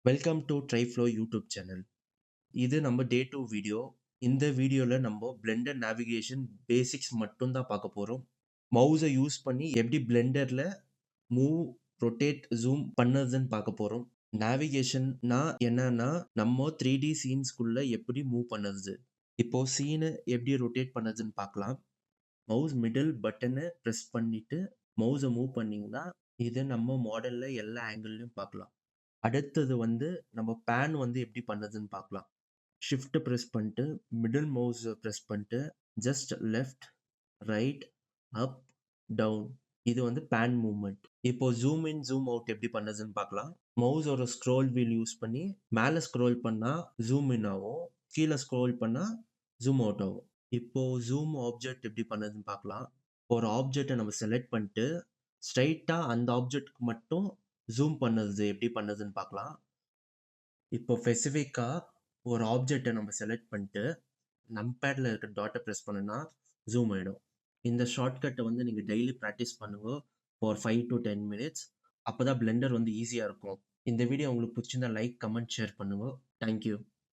Welcome to Triflo YouTube channel. இது நம்ம டே 2 video. இந்த வீடியோல நம்ம பிளெண்டர் நேவிகேஷன் பேசிக்ஸ் மட்டும் தான் பார்க்க போறோம். மவுஸை யூஸ் பண்ணி எப்படி பிளெண்டர்ல மூவ், ரொட்டேட், ஜூம் பண்ணதுன்னு பார்க்க போறோம். நேவிகேஷன்னா என்னன்னா நம்ம 3D சீன்ஸ்குள்ள எப்படி மூவ் பண்ணுறது. இப்போ சீனை எப்படி ரொட்டேட் பண்ணதுன்னு பார்க்கலாம். மவுஸ் மிடில் பட்டனை ப்ரெஸ் பண்ணிட்டு மவுஸை மூவ் பண்ணீங்கன்னா இதை நம்ம மாடல்ல எல்லா ஆங்கிள்லையும் பார்க்கலாம். அடுத்தது வந்து நம்ம பேன் வந்து எப்படி பண்ணுதுன்னு பார்க்கலாம். ஷிஃப்ட் ப்ரெஸ் பண்ணிட்டு மிடில் மவுஸ் ப்ரெஸ் பண்ணிட்டு ஜஸ்ட் லெஃப்ட், ரைட், அப், டவுன். இது வந்து பேன் மூவ்மெண்ட். இப்போ ஜூம் இன் ஜூம் அவுட் எப்படி பண்ணுதுன்னு பார்க்கலாம். மவுஸோட ஸ்க்ரோல் வீல் யூஸ் பண்ணி மேலே ஸ்க்ரோல் பண்ணா ஜூம் இன் ஆகும், கீழே ஸ்க்ரோல் பண்ணா ஜூம் அவுட் ஆகும். இப்போ ஜூம் ஆப்ஜெக்ட் எப்படி பண்ணுதுன்னு பார்க்கலாம். ஒரு ஆப்ஜெக்டை நம்ம செலக்ட் பண்ணிட்டு ஸ்ட்ரைட்டா அந்த ஆப்ஜெக்ட்க்கு மட்டும் ஜூம் பண்ணுறது எப்படி பண்ணுதுன்னு பார்க்கலாம். இப்போ ஸ்பெசிஃபிக்கா ஒரு ஆப்ஜெக்டை நம்ம செலக்ட் பண்ணிட்டு நம்பேடில் இருக்க டாட்டை ப்ரெஸ் பண்ணுனா ஜூம் ஆகிடும். இந்த ஷார்ட்கட்டை வந்து நீங்கள் டெய்லி ப்ராக்டிஸ் பண்ணுங்க ஃபார் 5 to 10 minutes. அப்போ தான் பிளெண்டர் வந்து ஈஸியாக இருக்கும். இந்த வீடியோ உங்களுக்கு பிடிச்சிருந்தா லைக், கமெண்ட், ஷேர் பண்ணுங்க. தேங்க்யூ.